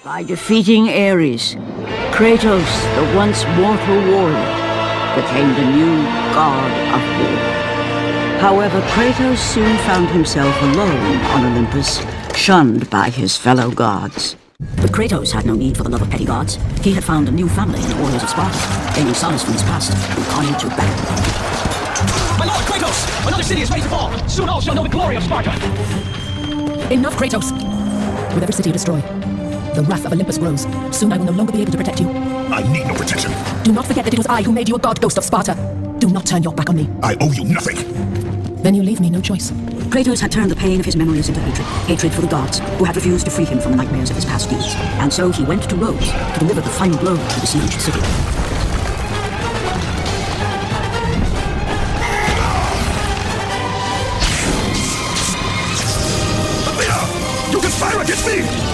By defeating Ares, Kratos, the once mortal warrior, became the new god of war. However, Kratos soon found himself alone on Olympus, shunned by his fellow gods. But Kratos had no need for the love of petty gods. He had found a new family in the warriors of Sparta, gaining solace from his past and calling to battle. My lord, Kratos! Another city is ready to fall! Soon all shall know the glory of Sparta! Enough, Kratos! With every city you destroy, the wrath of Olympus grows. Soon I will no longer be able to protect you. I need no protection. Do not forget that it was I who made you a god, ghost of Sparta. Do not turn your back on me. I owe you nothing. Then you leave me no choice. Kratos had turned the pain of his memories into hatred. Hatred for the gods, who had refused to free him from the nightmares of his past deeds. And so he went to Rhodes to deliver the final blow to the besieged city. Athena! You conspire against me!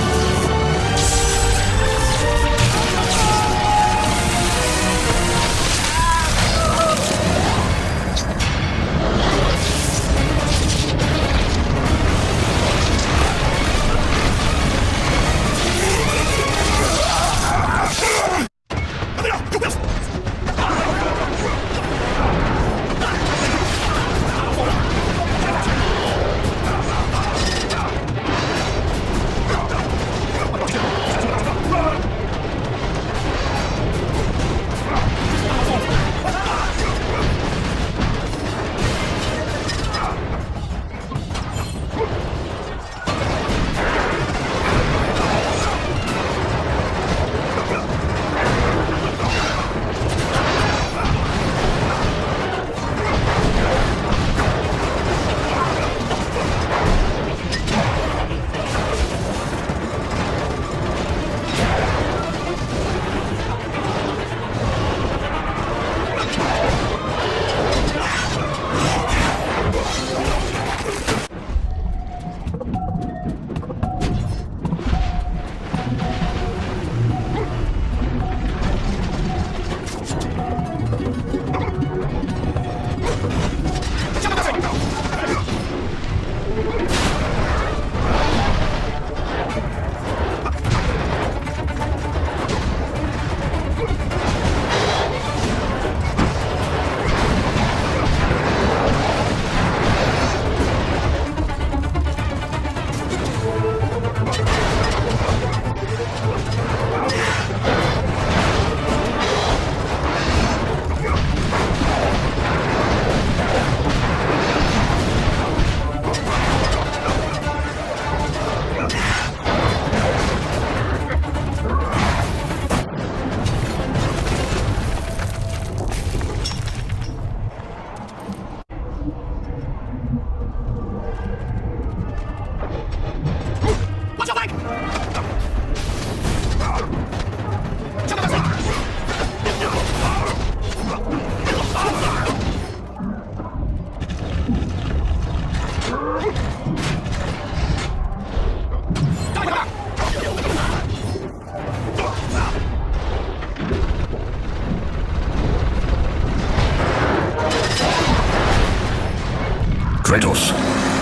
Kratos.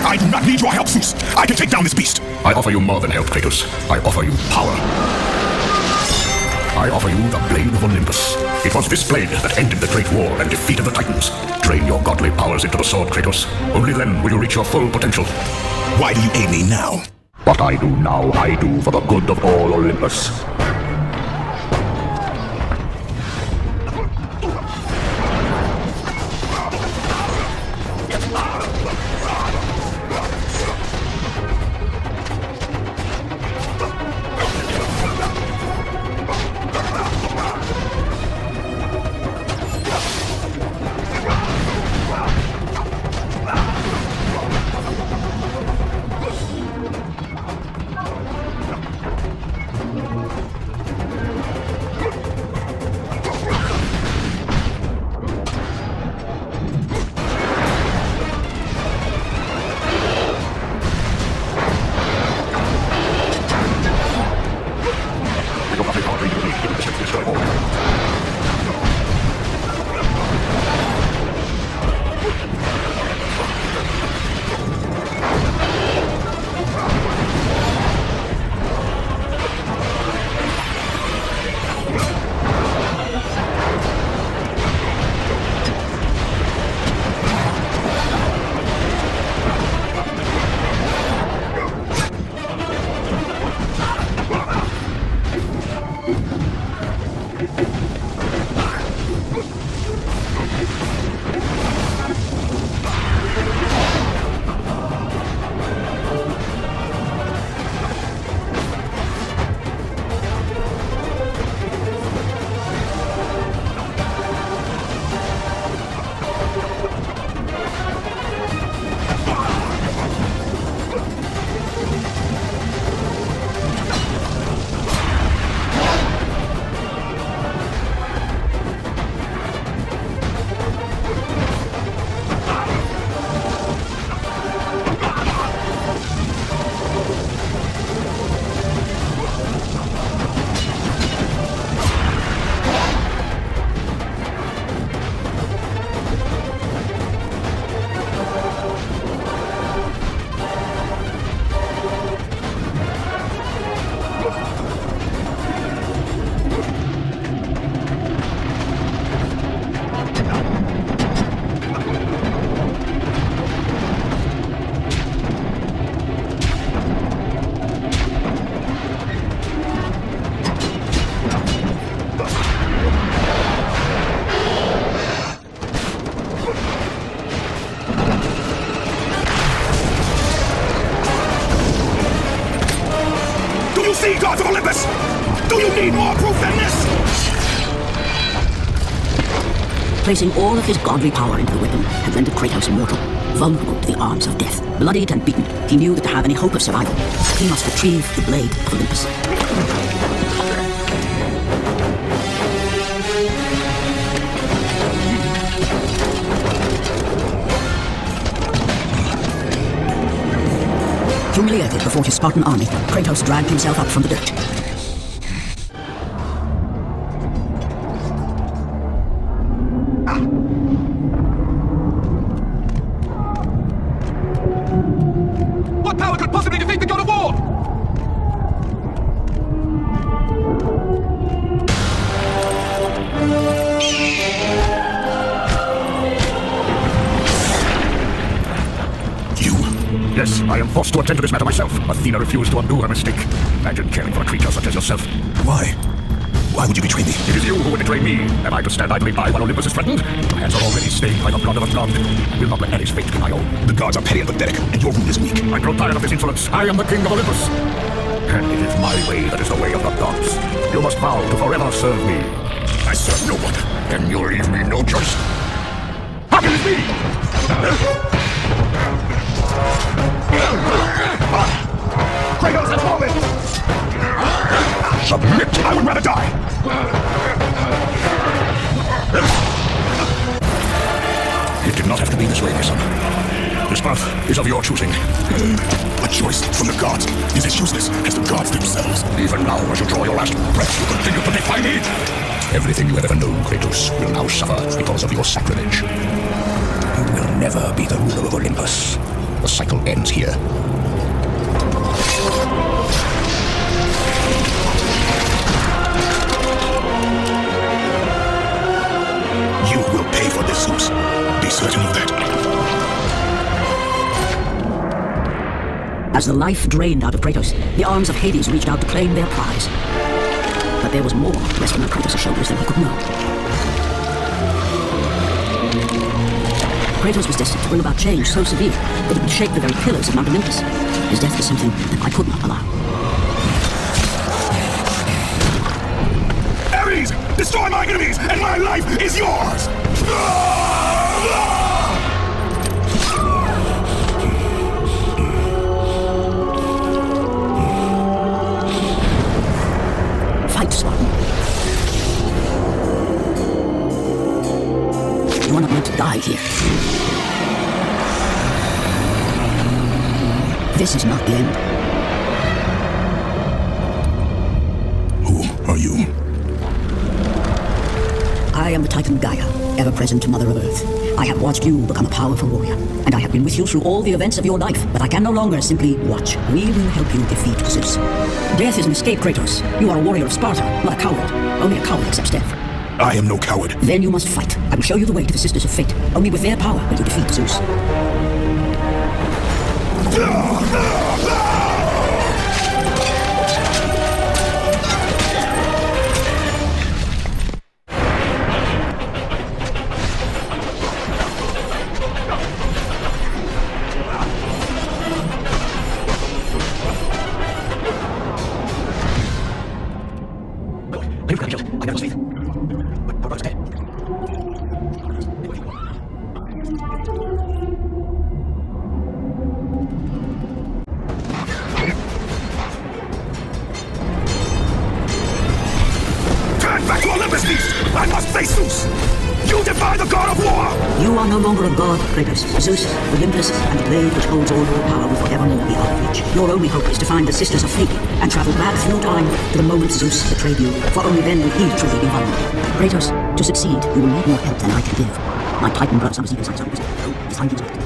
I do not need your help, Zeus. I can take down this beast. I offer you more than help, Kratos. I offer you power. I offer you the Blade of Olympus. It was this blade that ended the Great War and defeated the Titans. Drain your godly powers into the sword, Kratos. Only then will you reach your full potential. Why do you aid me now? What I do now, I do for the good of all Olympus. Sea gods of Olympus! Do you need more proof than this? Placing all of his godly power into the weapon had rendered Kratos immortal, vulnerable to the arms of death. Bloodied and beaten, he knew that to have any hope of survival, he must retrieve the blade of Olympus. Humiliated before his Spartan army, Kratos dragged himself up from the dirt. What power could possibly defeat the god of war? Yes, I am forced to attend to this matter myself. Athena refused to undo her mistake. Imagine caring for a creature such as yourself. Why? Why would you betray me? It is you who would betray me. Am I to stand idly by while Olympus is threatened? Your hands are already stained by the blood of a god. I will not let Ares' fate be my own. The gods are petty and pathetic, and your rule is weak. I grow tired of this insolence. I am the king of Olympus. And it is my way that is the way of the gods. You must vow to forever serve me. I serve no one. Then you leave me no choice. How can it be? Kratos has fallen! Submit! I would rather die! It did not have to be this way, my son. This path is of your choosing. A choice from the gods is as useless as the gods themselves. Even now, as you draw your last breath, you continue to defy me. Everything you have ever known, Kratos, will now suffer because of your sacrilege. You will never be the ruler of Olympus. The cycle ends here. You will pay for this, Zeus. Be certain of that. As the life drained out of Kratos, the arms of Hades reached out to claim their prize. But there was more resting on Kratos' shoulders than he could know. Kratos was destined to bring about change so severe that it would shake the very pillars of Mount Olympus. His death was something that I could not allow. Ares! Destroy my enemies, and my life is yours! Fight, Spartan. You are not meant to die here. This is not the end. Who are you? I am the Titan Gaia, ever present to Mother of Earth. I have watched you become a powerful warrior, and I have been with you through all the events of your life, but I can no longer simply watch. We will help you defeat Zeus. Death is an escape, Kratos. You are a warrior of Sparta, not a coward. Only a coward accepts death. I am no coward. Then you must fight. I will show you the way to the Sisters of Fate. Only with their power will you defeat Zeus. You've got to kill. I never was faith. But brother's dead. Turn back to Olympus, beast! I must face Zeus! You defy the god of war! You are no longer a god, Kratos. Zeus, Olympus, and the blade which holds all your power will forevermore be out of reach. Your only hope is to find the Sisters of Fate and travel back through time to the moment Zeus betrayed you, for only then will he truly be vulnerable. Kratos, to succeed, you will need more help than I can give. My Titan brothers are even size on his time is left.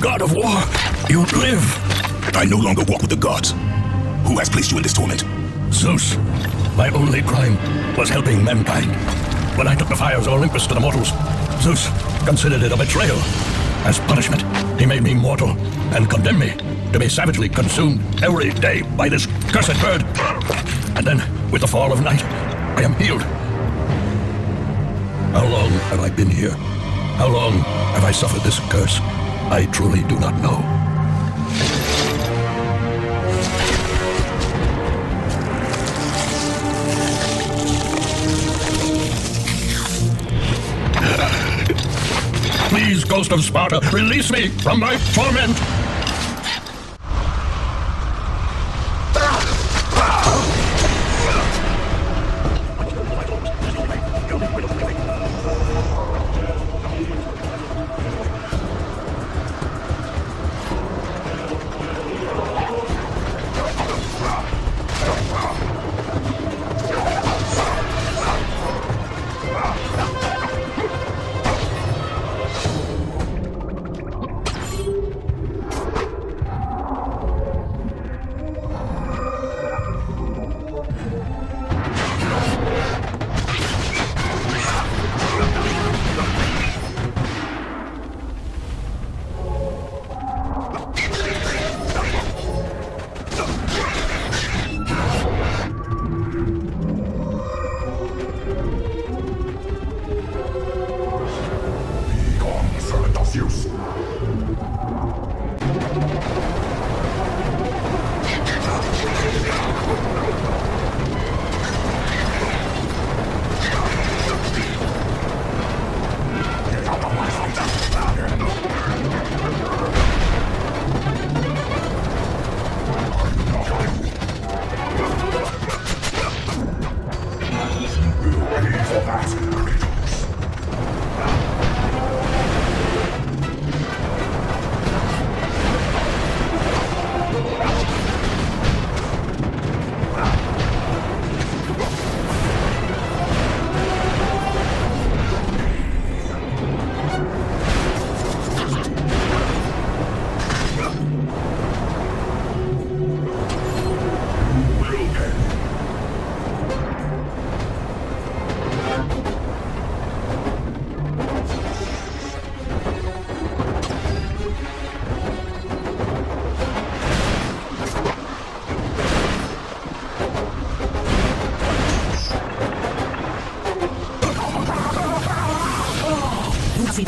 God of War, you live. I no longer walk with the gods. Who has placed you in this torment? Zeus. My only crime was helping mankind. When I took the fires of Olympus to the mortals, Zeus considered it a betrayal. As punishment, he made me mortal and condemned me to be savagely consumed every day by this cursed bird. And then, with the fall of night, I am healed. How long have I been here? How long have I suffered this curse? I truly do not know. Please, Ghost of Sparta, release me from my torment!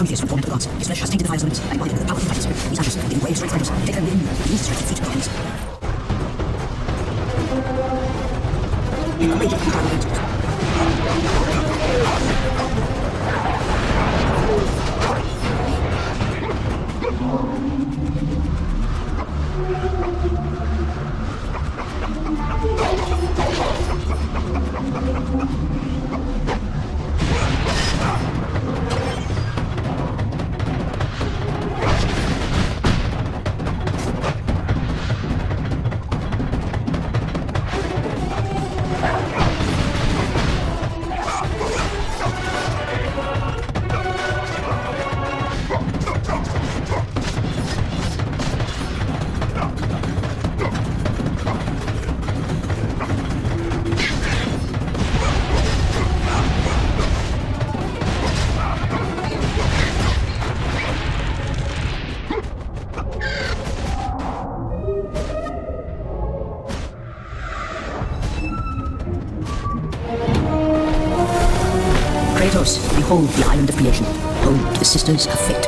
Prometheus from torment of the gods. His flesh has tainted the fires of Olympus, and embodied with the power of the Titan spirit. These ashes contain the way of strength fighters. Take them within you. Use the strength to defeat gods. Raging from power of Olympus. behold the island of creation, home to the Sisters of Fate.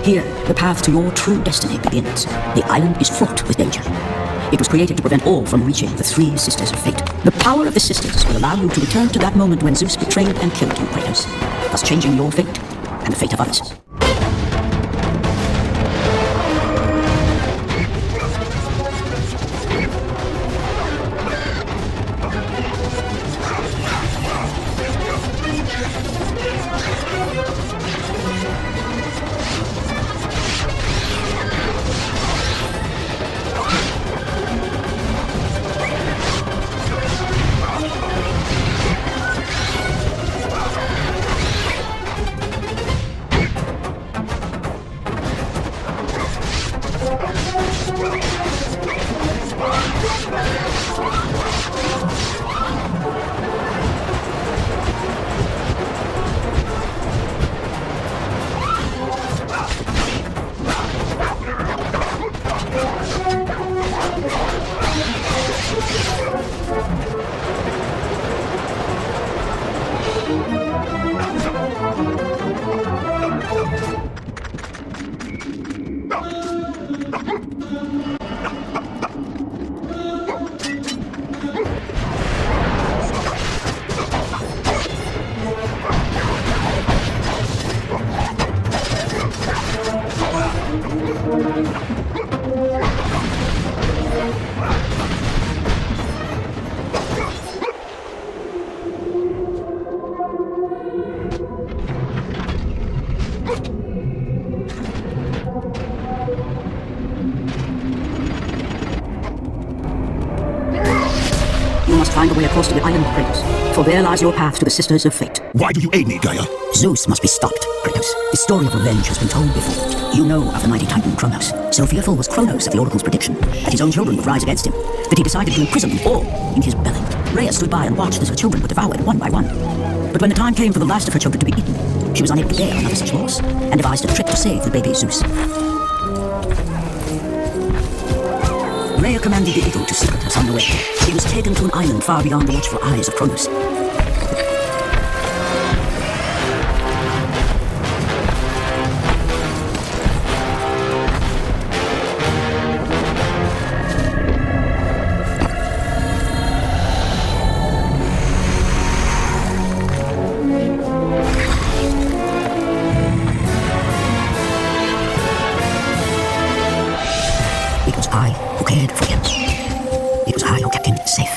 Here, the path to your true destiny begins. The island is fraught with danger. It was created to prevent all from reaching the three Sisters of Fate. The power of the Sisters will allow you to return to that moment when Zeus betrayed and killed you, Kratos, thus changing your fate and the fate of others. You must find a way across to the island, Kratos, for there lies your path to the Sisters of Fate. Why do you aid me, Gaia? Zeus must be stopped, Kratos. His story of revenge has been told before. You know of the mighty Titan Kronos. So fearful was Kronos of the Oracle's prediction that his own children would rise against him, that he decided to imprison them all in his belly. Rhea stood by and watched as her children were devoured one by one. But when the time came for the last of her children to be eaten, she was unable to bear another such loss, and devised a trick to save the baby Zeus. Rhea commanded the eagle to secret her son away. He was taken to an island far beyond the watchful eyes of Kronos. It was I who cared for him. It was I who kept him safe.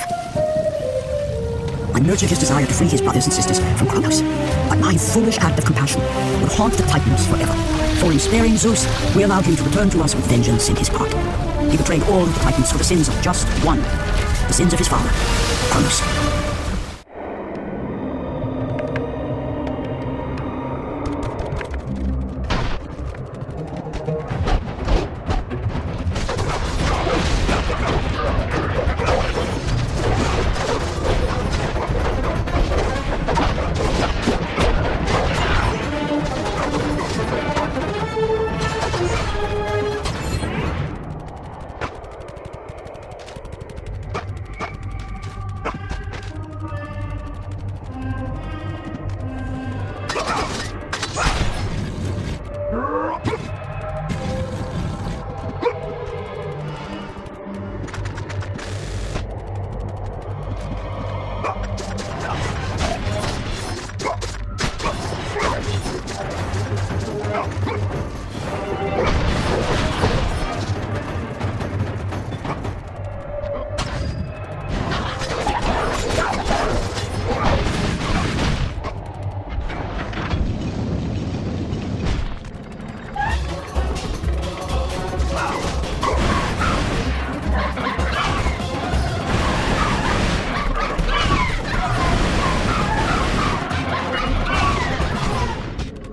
I nurtured his desire to free his brothers and sisters from Kronos. But my foolish act of compassion will haunt the Titans forever. For in sparing Zeus, we allowed him to return to us with vengeance in his heart. He betrayed all of the Titans for the sins of just one. The sins of his father, Kronos.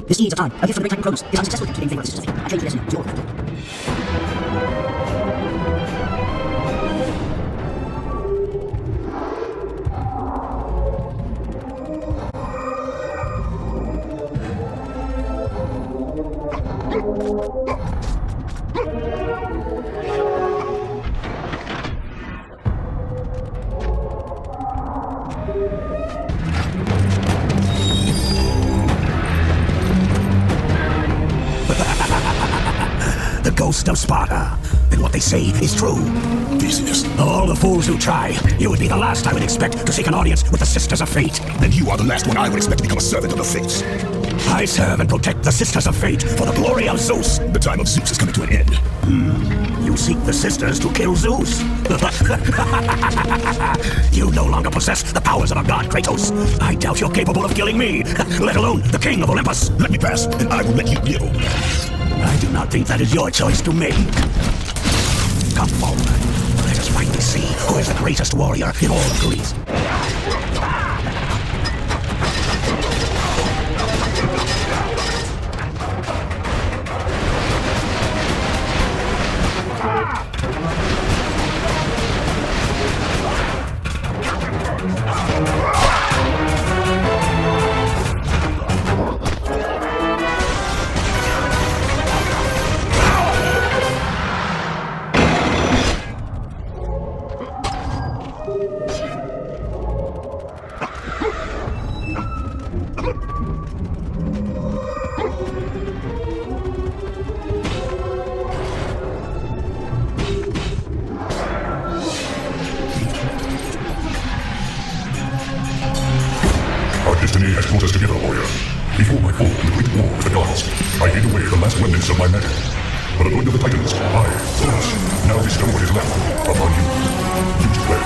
This needs of time. A gift from the great Titan Kronos. His unsuccessful attempt to gain favor of the Sisters of Fate. I claim the destiny of your life. host of Sparta, then what they say is true. Business. All the fools who try, you would be the last I would expect to seek an audience with the Sisters of Fate. Then you are the last one I would expect to become a servant of the Fates. I serve and protect the Sisters of Fate for the glory of Zeus. The time of Zeus is coming to an end. You seek the Sisters to kill Zeus? You no longer possess the powers of a god, Kratos. I doubt you're capable of killing me, let alone the king of Olympus. Let me pass, and I will let you live. I do not think that is your choice to make. Come forward. Let us finally see who is the greatest warrior in all of Greece. Our destiny has brought us together, warrior. Before my fall in the great war with the gods, I hid away the last remnants of my magic. But according to the Titans, I, Zeus, now bestow what is left upon you. Use it well.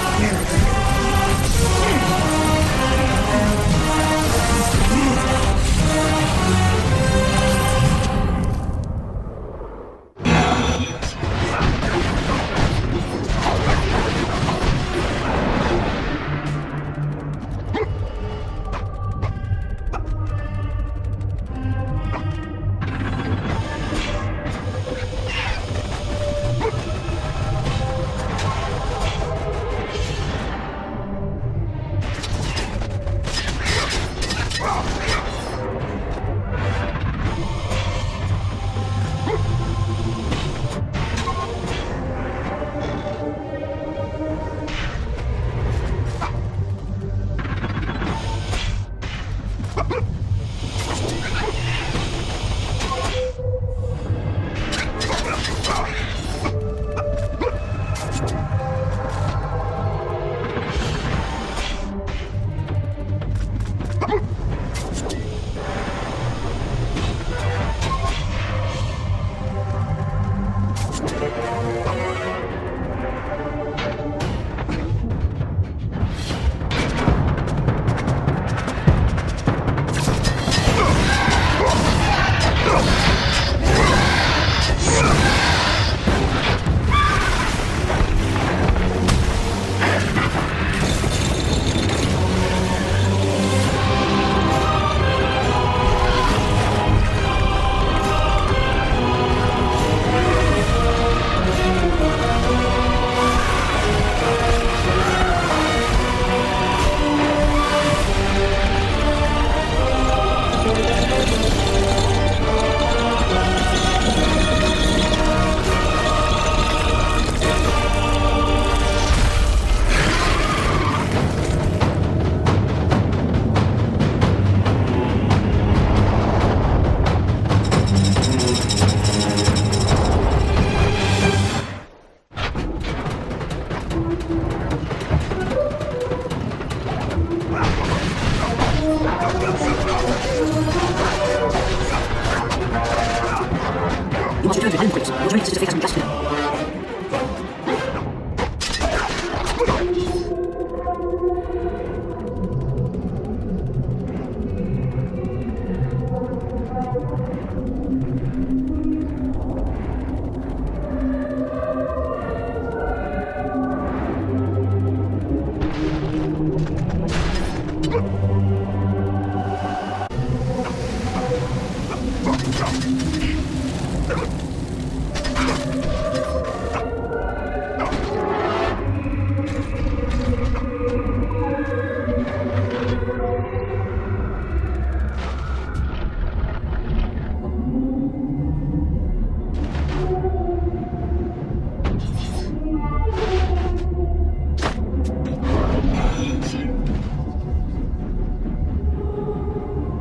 You must return to the island, Kratos. Your journey to Sister Fate has been cancelled.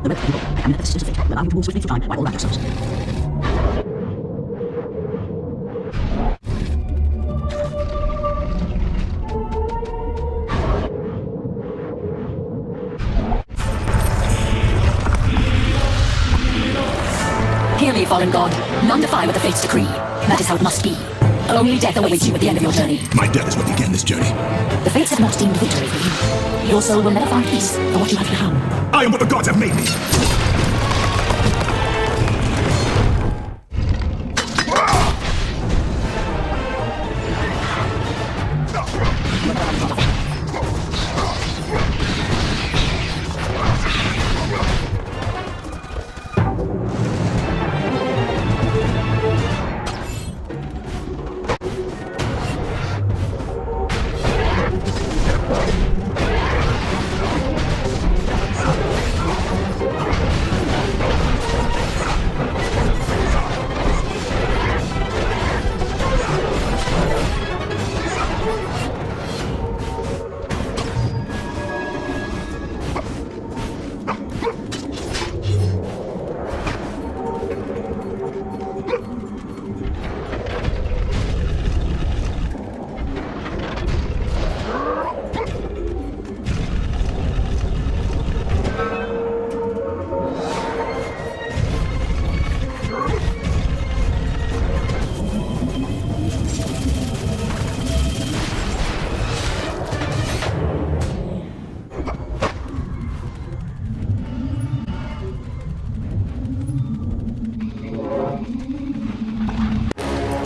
The red people, and the Sisters of Fate, allow you to move swiftly through time while all around yourselves. fallen god. None defy what the fates decree. That is how it must be. Only death awaits you at the end of your journey. My death is what began this journey. The fates have not deemed victory for you. Your soul will never find peace for what you have become. I am what the gods have made me.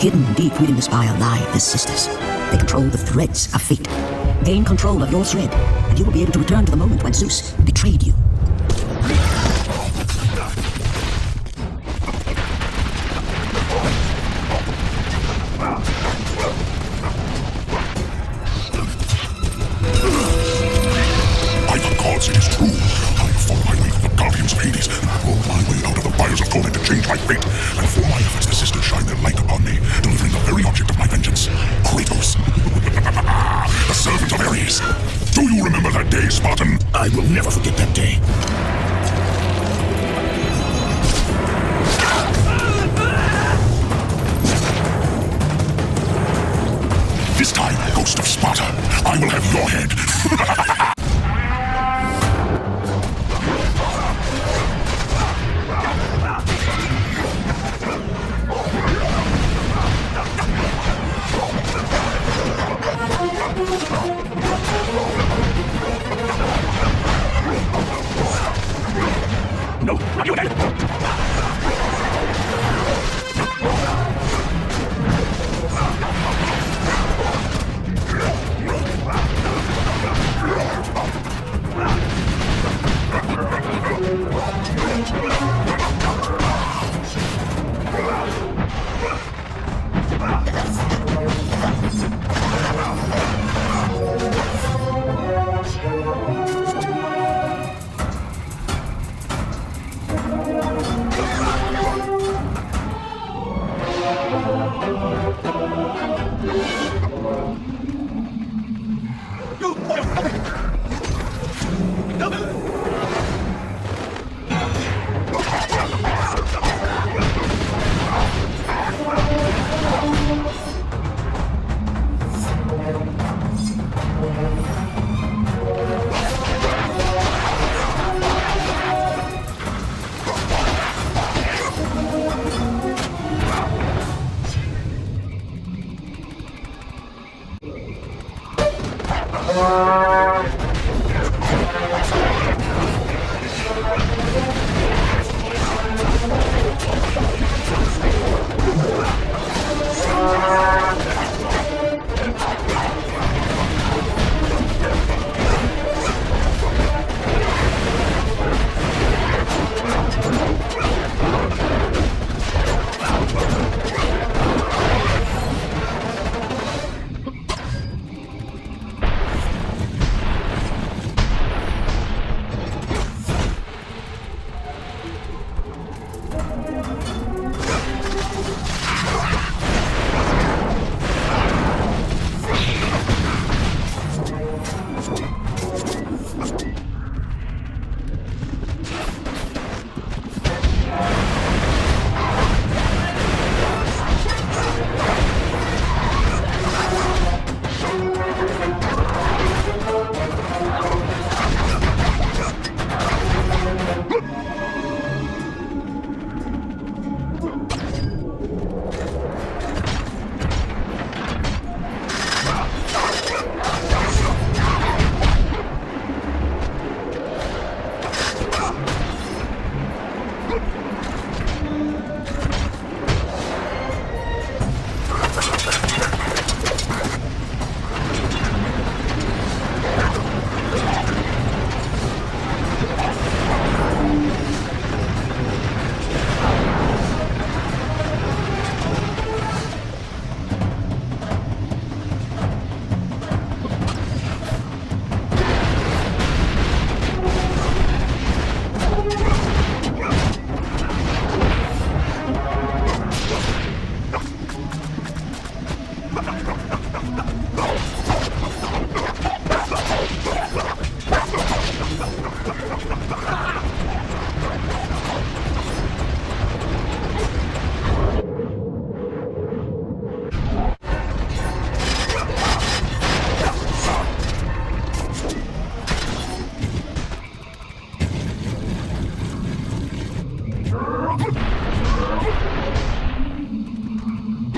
Hidden deep within the spire lie the sisters. They control the threads of fate. Gain control of your thread, and you will be able to return to the moment when Zeus betrayed you. By the gods, it is true. I follow my way to the guardians of Hades, and I roll my way out of the fires of torment to change my fate. And for my efforts, the sisters shine their light upon me, delivering the very object of my vengeance, Kratos. The servant of Ares. Do you remember that day, Spartan? I will never forget that day. This time, Ghost of Sparta, I will have your head. No, not you again!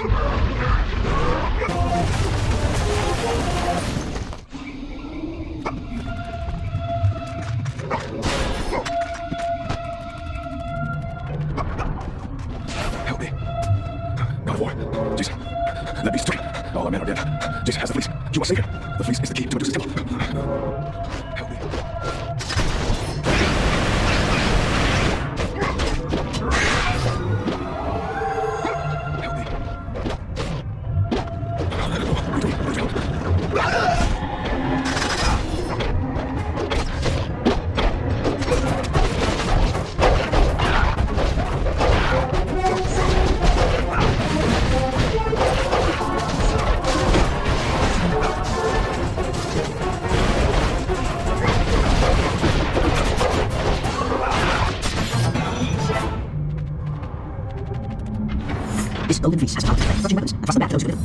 Help me. God of War. Jesus. Let me straight. All our men are dead. Jesus has the fleece. You are Savior. The fleece is the key to Medusa's temple. Help me. Help me. This golden fleece has power to crushing weapons and thrust them back those who live.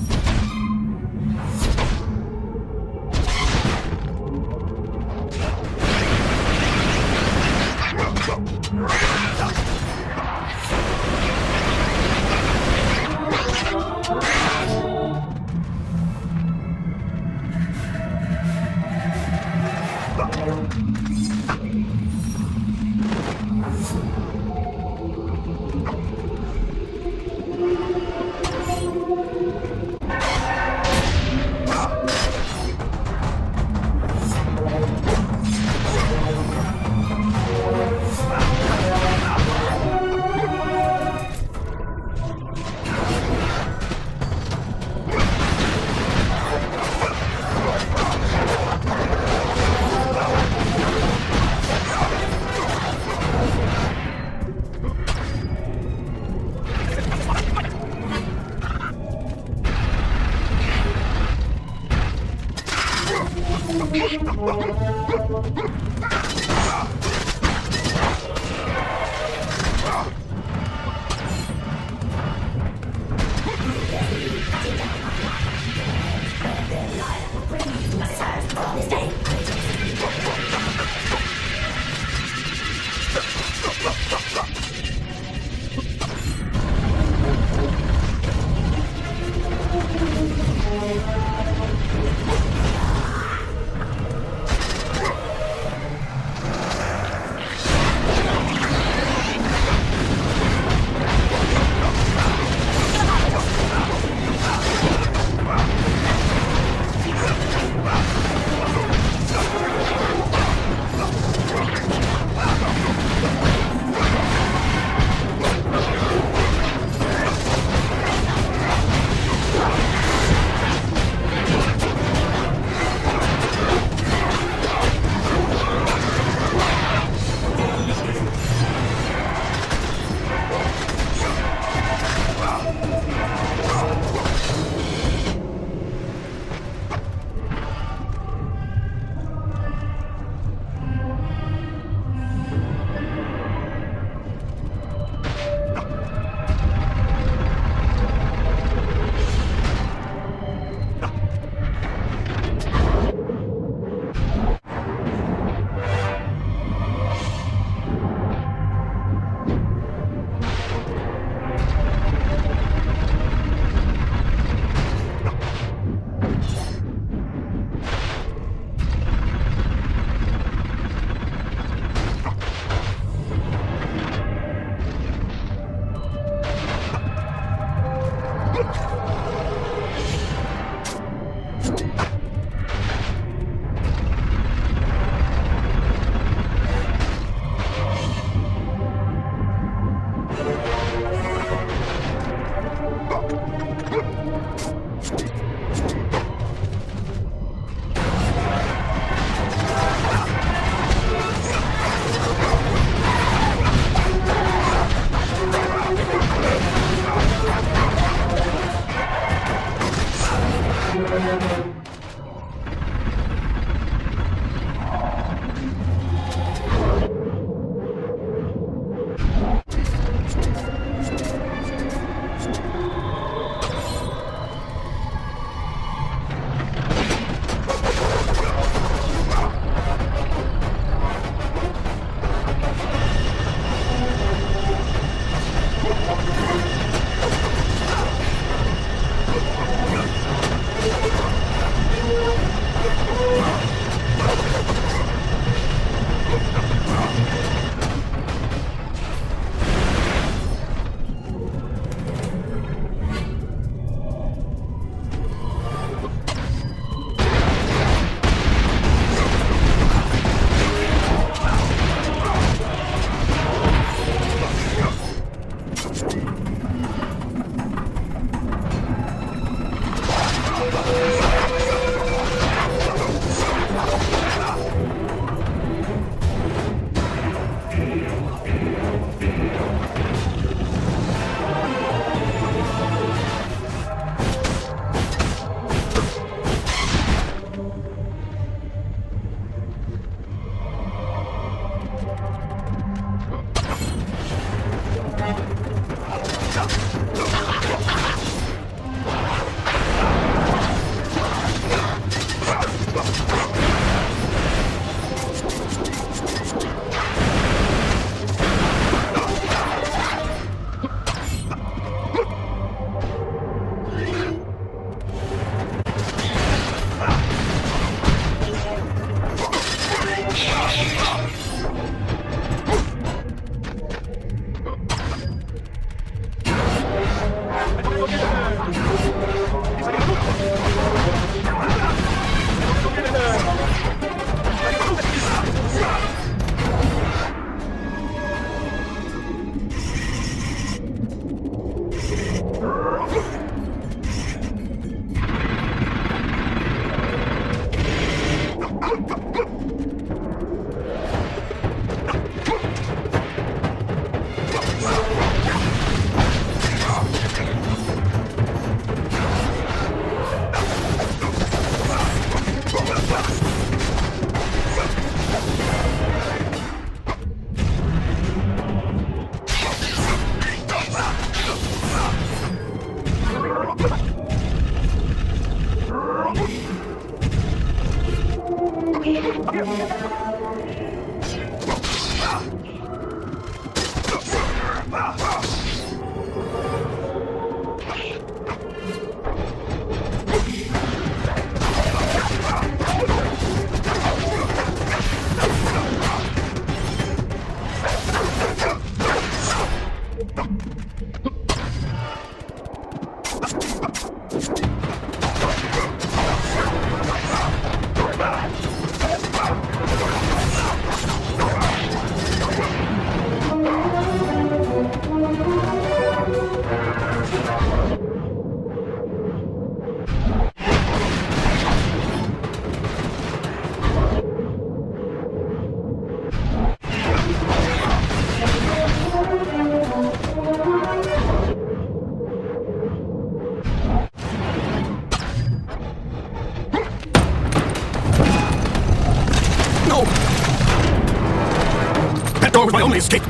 Was my only escape.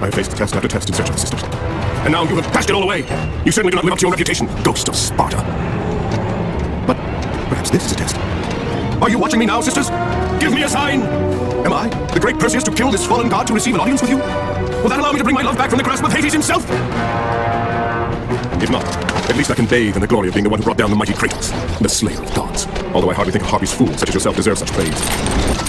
I have faced test after test in search of the sisters. And now you have dashed it all away. You certainly do not live up to your reputation, ghost of Sparta. But perhaps this is a test. Are you watching me now, sisters? Give me a sign. Am I, the great Perseus, to kill this fallen god to receive an audience with you? Will that allow me to bring my love back from the grasp of Hades himself? If not, at least I can bathe in the glory of being the one who brought down the mighty Kratos, the slayer of gods. Although I hardly think a harpy's fool such as yourself deserves such praise.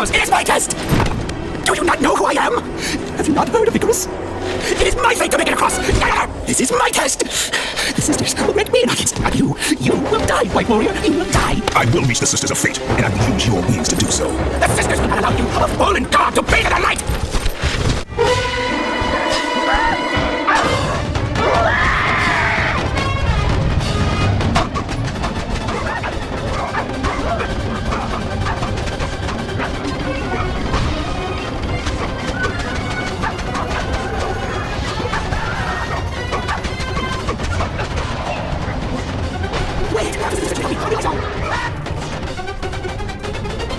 It's my test! Do you not know who I am? Have you not heard of Icarus? It is my fate to make it across! This is my test! The sisters will grant me an audience, not you. You will die, White Warrior. You will die. I will reach the Sisters of Fate, and I will use your wings to do so. The sisters will not allow you, a fallen god, to bathe in the light!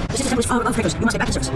This is the temple of Kratos. You must get back to service.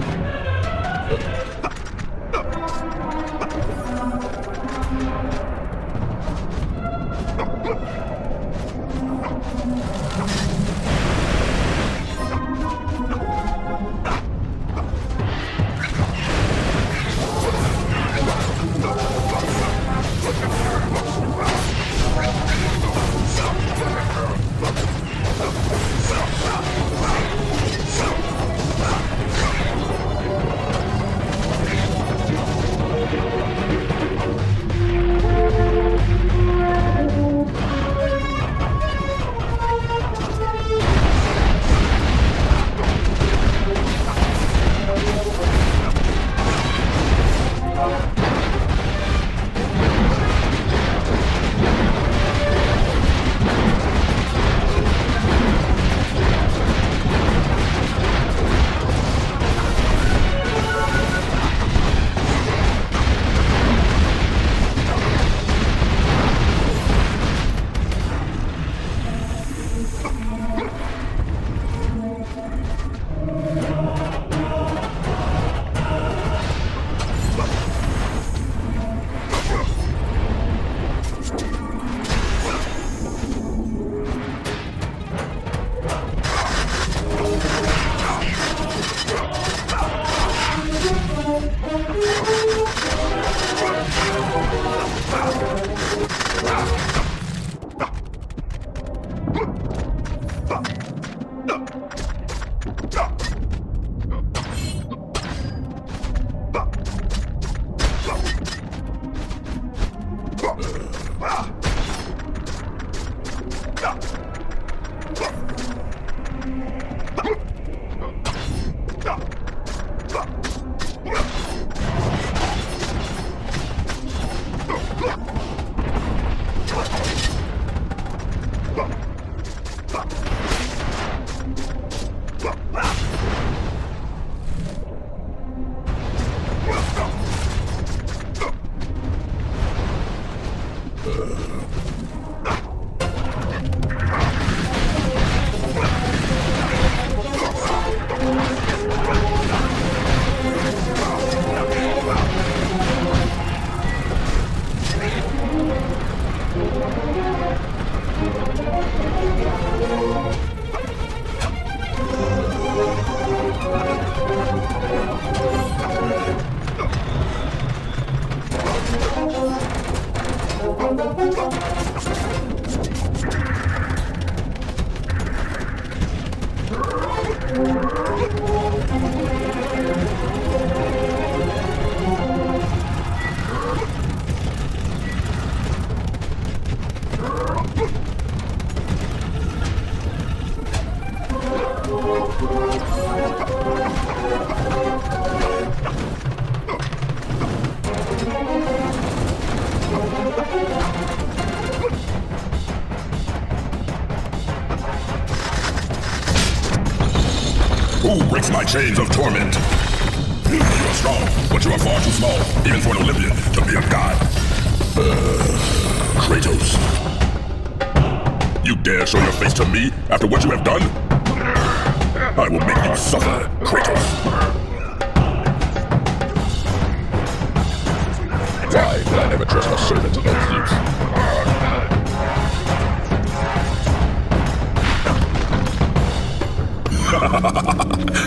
Who breaks my chains of torment? You are strong, but you are far too small, even for an Olympian, to be a god. Kratos. You dare show your face to me after what you have done? I will make you suffer, Kratos. Why did I never trust a servant of Zeus?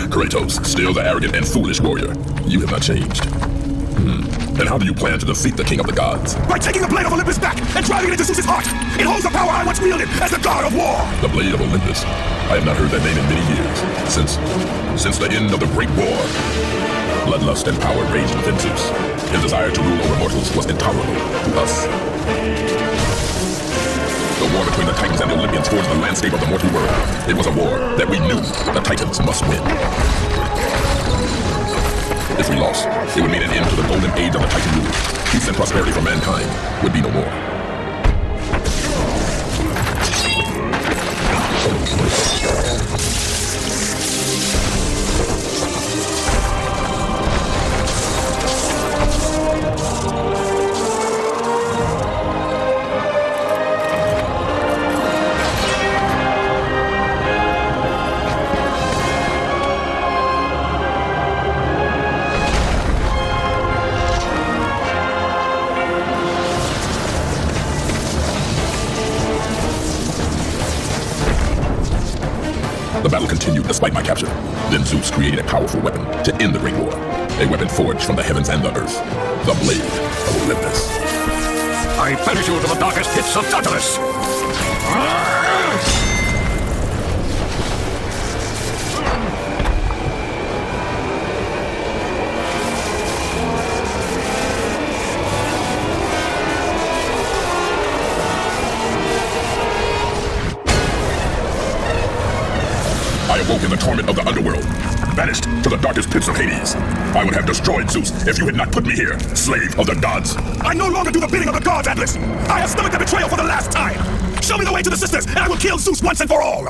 Kratos, still the arrogant and foolish warrior. You have not changed. Then how do you plan to defeat the king of the gods? By taking the blade of Olympus back and driving it into Zeus's heart! It holds the power I once wielded as the god of war! The blade of Olympus? I have not heard that name in many years. Since the end of the Great War. Bloodlust and power raged within Zeus. His desire to rule over mortals was intolerable to us. The war between the Titans and the Olympians forged the landscape of the mortal world. It was a war that we knew the Titans must win. If we lost, it would mean an end to the golden age of the Titan rule. Peace and prosperity for mankind would be no more. The battle continued despite my capture. Then Zeus created a powerful weapon to end the Great War. A weapon forged from the heavens and the earth. The Blade of Olympus. I banish you to the darkest pits of Tartarus! I awoke in the torment of the underworld, banished to the darkest pits of Hades. I would have destroyed Zeus if you had not put me here, slave of the gods. I no longer do the bidding of the gods, Atlas! I have stomached the betrayal for the last time! Show me the way to the sisters, and I will kill Zeus once and for all!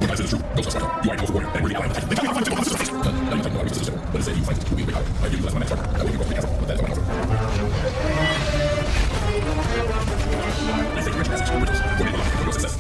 If I say the truth, don't trust Sparta. You are a powerful warrior, and worthy ally of the Titan. They tell me how to fight the sisters. Now you fight no, I reach the sister, but instead you fight to be a big power. I give you less of my next partner. That way you go to the castle, but that is all my answer. I think rich message to riches. For me, the life of your success.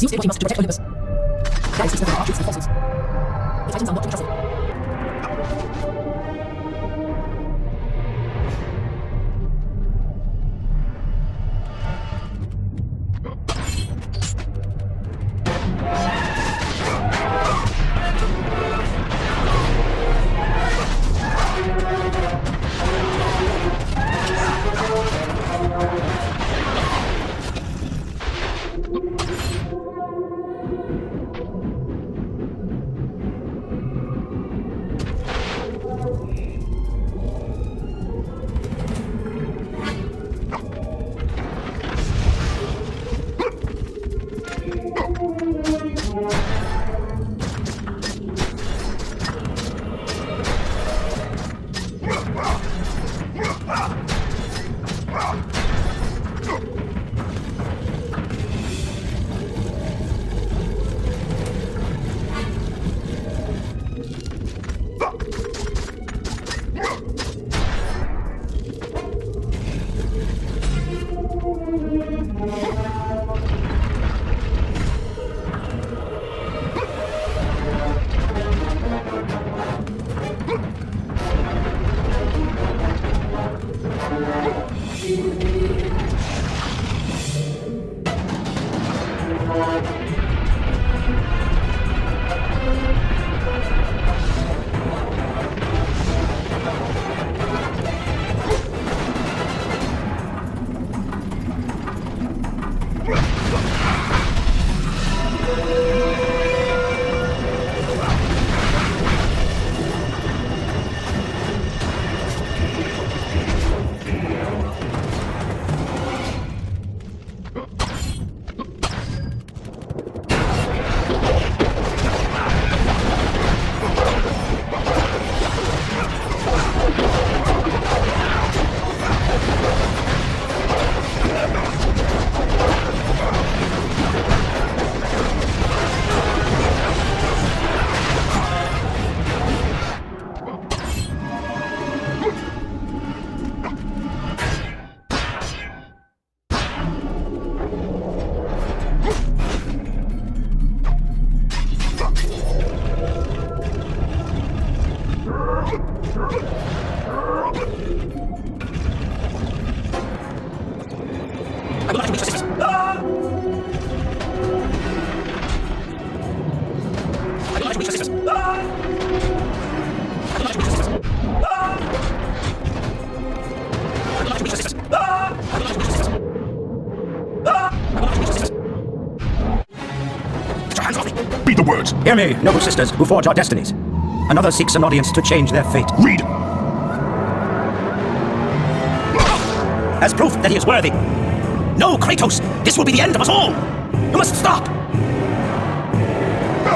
Zeus did what he must to protect Olympus. That is, there are truths and falsehoods. The Titans are not to be trusted. words. Hear me, noble sisters who forge our destinies. Another seeks an audience to change their fate. Read. As proof that he is worthy. No, Kratos! This will be the end of us all! You must stop!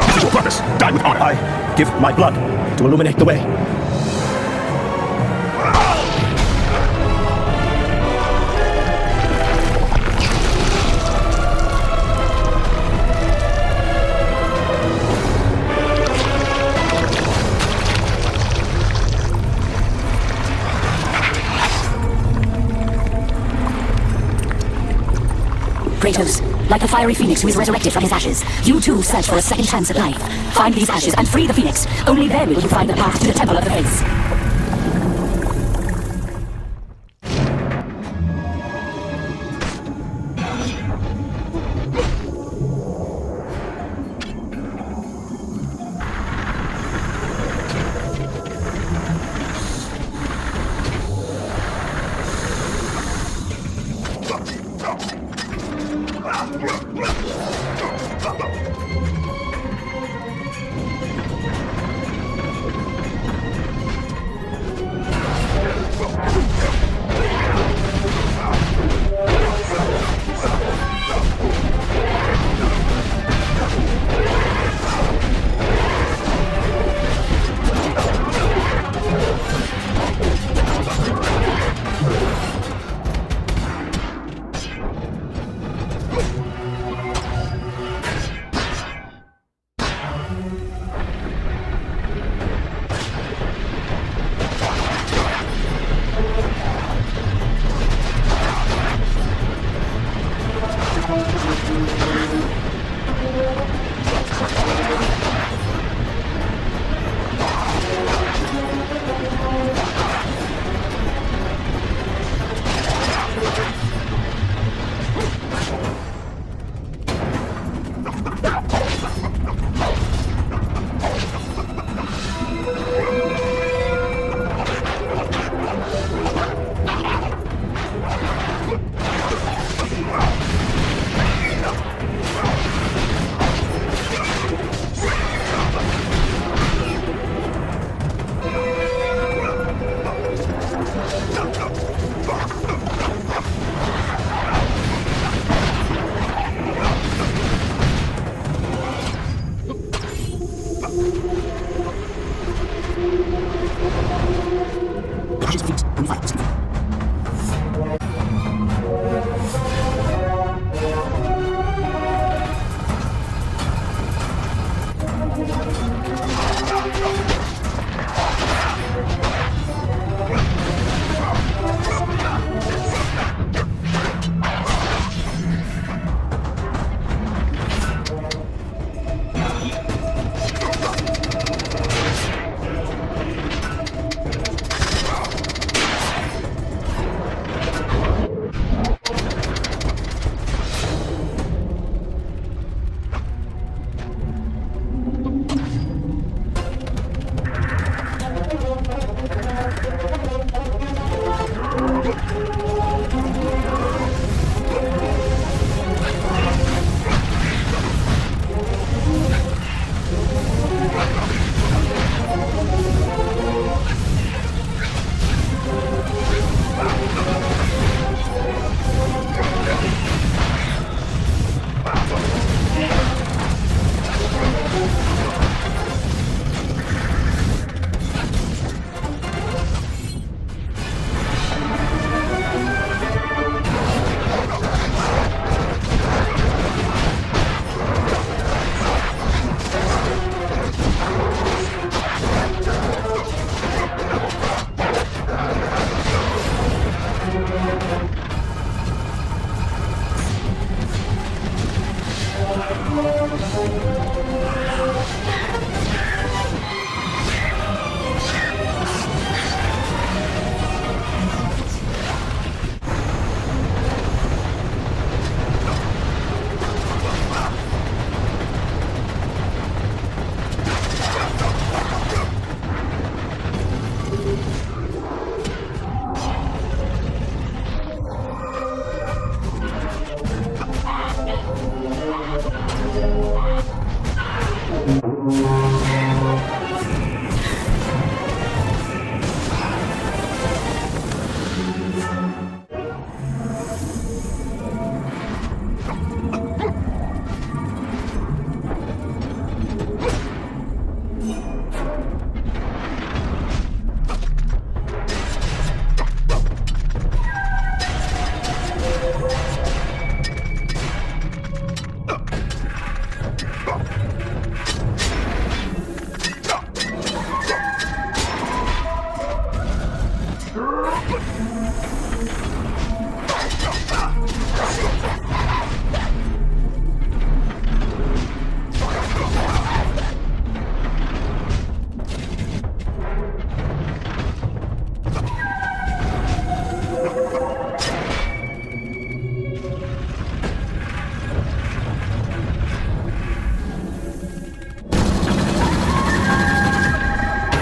This is your purpose. Die with honor. I give my blood to illuminate the way. Kratos, like the fiery phoenix who is resurrected from his ashes, you too search for a second chance at life. Find these ashes and free the phoenix. Only then will you find the path to the Temple of the Fates.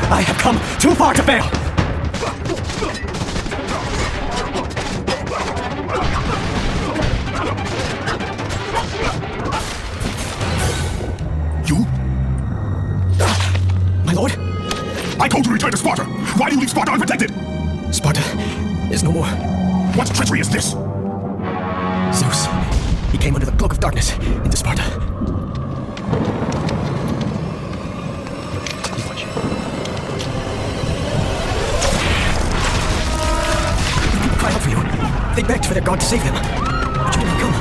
I have come too far to fail! You? My lord? I told you to return to Sparta! Why do you leave Sparta unprotected? Sparta is no more. What treachery is this? Zeus. He came under the cloak of darkness into Sparta. Watch. People cried out for you. They begged for their god to save them. But you did not come.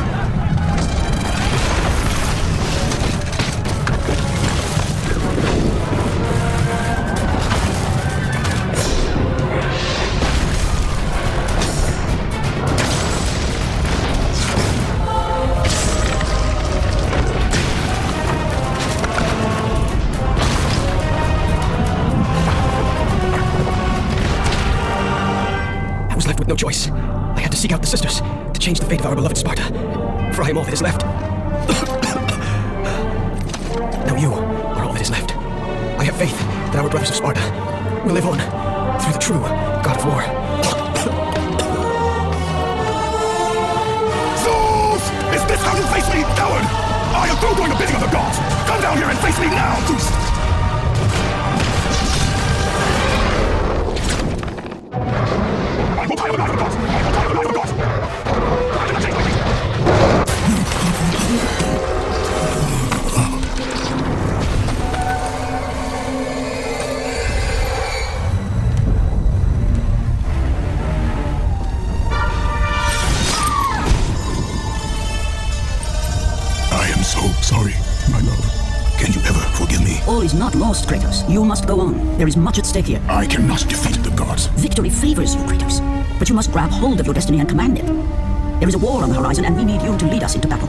I was left with no choice. I had to seek out the sisters to change the fate of our beloved Sparta. For I am all that is left. Now you are all that is left. I have faith that our brothers of Sparta will live on through the true god of war. Zeus! Is this how you face me, coward? I am through doing the bidding of the gods! Come down here and face me now, Zeus! I will tie the knife of the gods! I will tie the knife of the gods! I cannot take my feet! I am so sorry, my love. Can you ever forgive me? All is not lost, Kratos. You must go on. There is much at stake here. I cannot defeat the gods. Victory favors you, Kratos. But you must grab hold of your destiny and command it. There is a war on the horizon, and we need you to lead us into battle.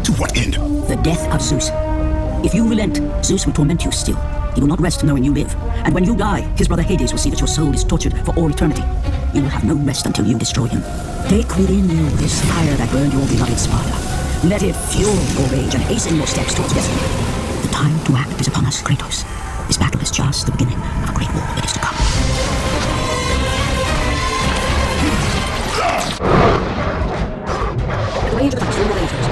To what end? The death of Zeus. If you relent, Zeus will torment you still. He will not rest knowing you live. And when you die, his brother Hades will see that your soul is tortured for all eternity. You will have no rest until you destroy him. Take within you this fire that burned your beloved Sparta. Let it fuel your rage and hasten your steps towards destiny. The time to act is upon us, Kratos. This battle is just the beginning of a great war that is to come. Range of attacks from the Rangers.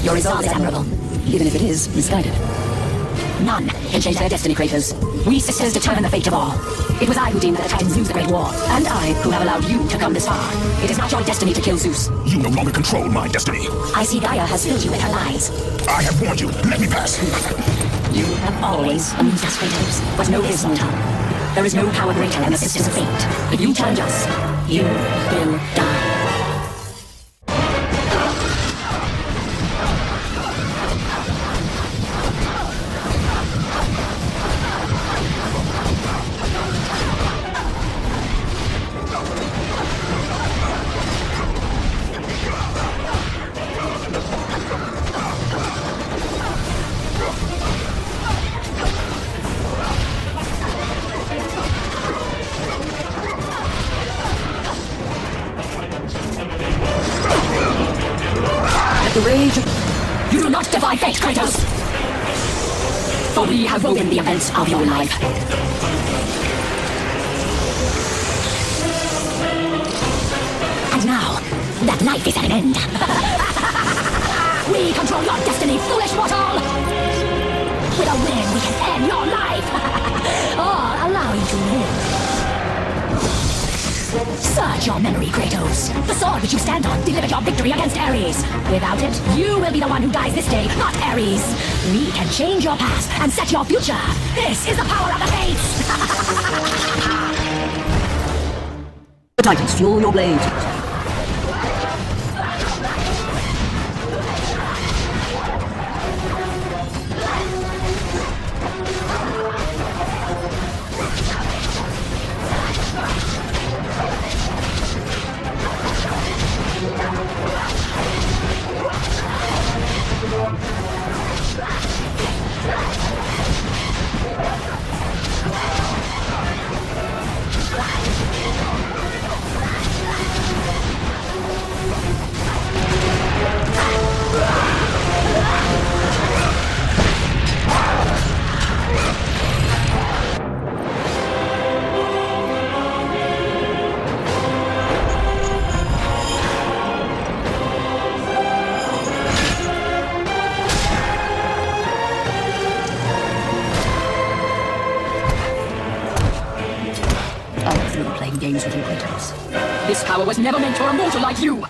Your resolve is admirable, even if it is misguided. None can change their destiny, Kratos. We sisters determine the fate of all. It was I who deemed that the Titans lose the Great War, and I who have allowed you to come this far. It is not your destiny to kill Zeus. You no longer control my destiny. I see Gaia has filled you with her lies. I have warned you. Let me pass. You have always amused us, Kratos, but know this, mortal. There is no power greater than the Sisters of Fate. If you challenge us, you will die. The rage. You do not defy fate, Kratos! For we have woven the events of your life. And now, that life is at an end. We control your destiny, foolish mortal! With a win, we can end your life! Or allow you to live. Search your memory, Kratos. The sword which you stand on delivered your victory against Ares. Without it, you will be the one who dies this day, not Ares. We can change your past and set your future. This is the power of the Fates! The Titans, fuel your blades. Playing games with you, Kratos. This power was never meant for a mortal like you!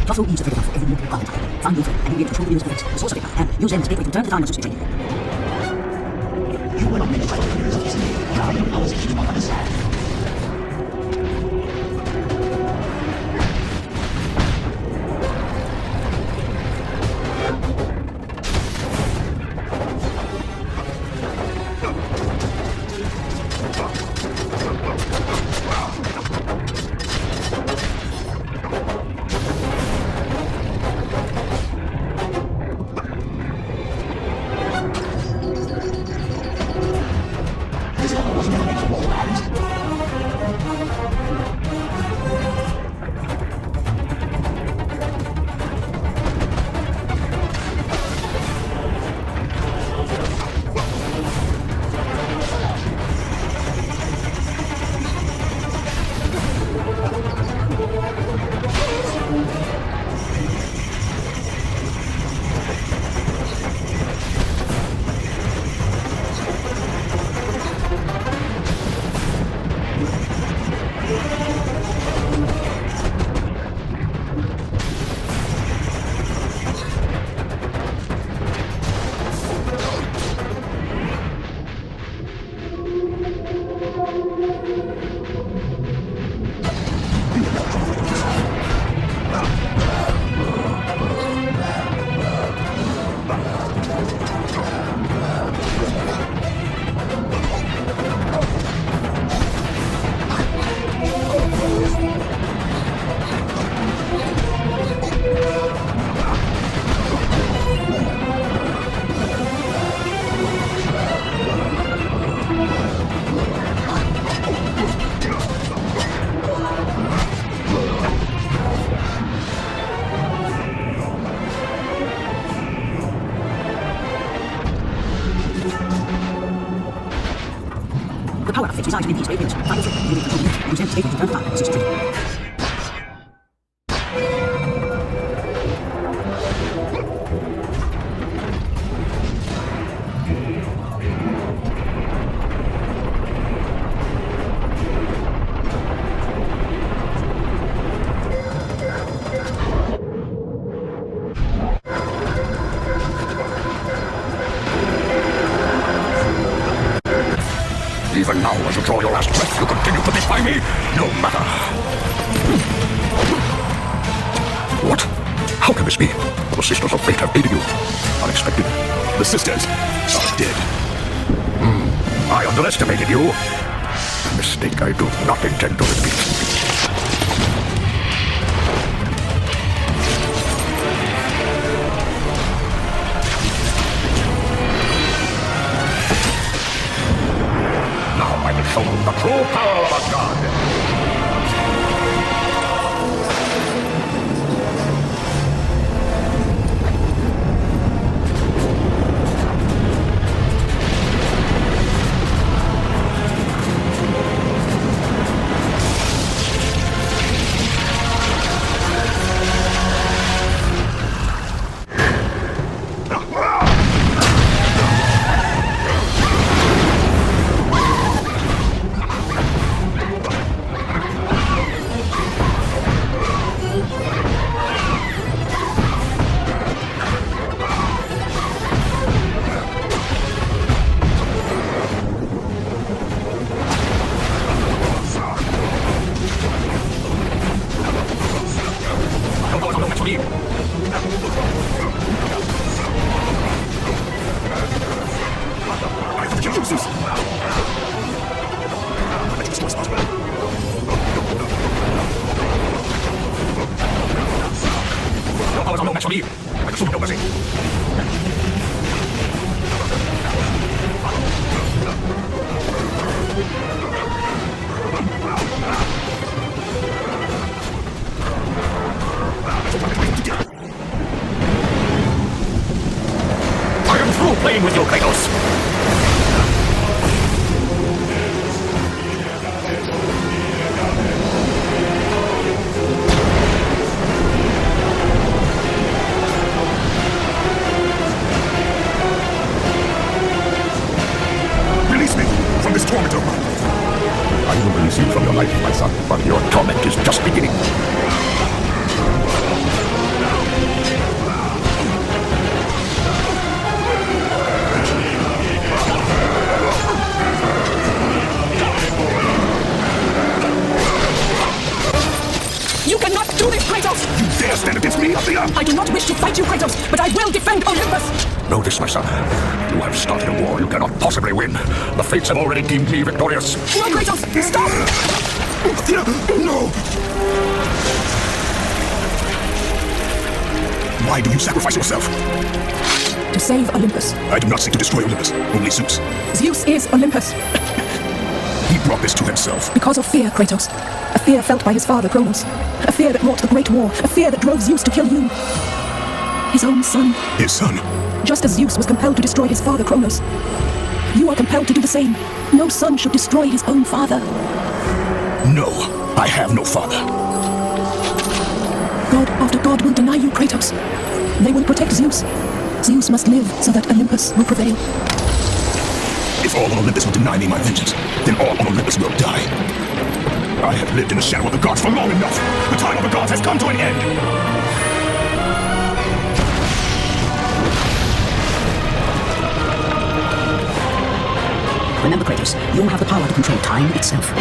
Plus all ease available for every mortal god type. Find your friend and you'll be able to control the use of effects. The sorcery power, and use them as a gateway to return to the time of training. You will not make the final years of history. Now your powers you do not understand. The power of fate resides within these gateways. Find your friend and you'll be able to control the use them as a gateway to return to the time of training. Even now, as you draw your last breath, you continue to defy me, no matter. What? How can this be? The Sisters of Fate have aided you. Unexpected. The sisters are dead. I underestimated you. A mistake I do not intend to repeat. Now I will show you the true power of a god. Playing with your Kratos! Release me from this torment of mine! I will release you from your life, my son, but your torment is just beginning. You cannot do this, Kratos! You dare stand against me, Athena? I do not wish to fight you, Kratos, but I will defend Olympus! Know this, my son. You have started a war you cannot possibly win. The fates have already deemed me victorious. No, Kratos! Stop! Athena, no! Why do you sacrifice yourself? To save Olympus. I do not seek to destroy Olympus, only Zeus. Zeus is Olympus. He brought this to himself. Because of fear, Kratos. A fear felt by his father, Kronos. A fear that wrought the Great War. A fear that drove Zeus to kill you. His own son. His son? Just as Zeus was compelled to destroy his father, Kronos. You are compelled to do the same. No son should destroy his own father. No, I have no father. God after God will deny you, Kratos. They will protect Zeus. Zeus must live so that Olympus will prevail. If all on Olympus will deny me my vengeance, then all on Olympus will die. I have lived in the shadow of the gods for long enough. The time of the gods has come to an end. Remember, Kratos, you have the power to control time itself.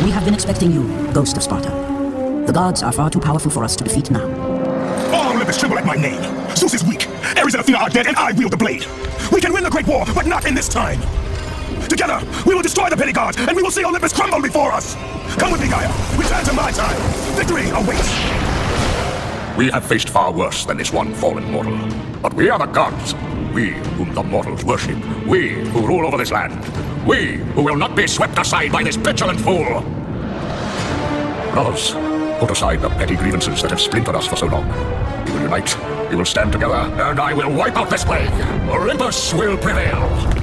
We have been expecting you, Ghost of Sparta. The gods are far too powerful for us to defeat now. All Olympus tremble at my name. Zeus is weak. Ares and Athena are dead, and I wield the blade. We can win the Great War, but not in this time. Together, we will destroy the petty gods, and we will see Olympus crumble before us. Come with me, Gaia. Return to my time. Victory awaits. We have faced far worse than this one fallen mortal. But we are the gods. We whom the mortals worship. We who rule over this land. We who will not be swept aside by this petulant fool. Brothers, put aside the petty grievances that have splintered us for so long. We will unite, we will stand together, and I will wipe out this plague. Olympus will prevail.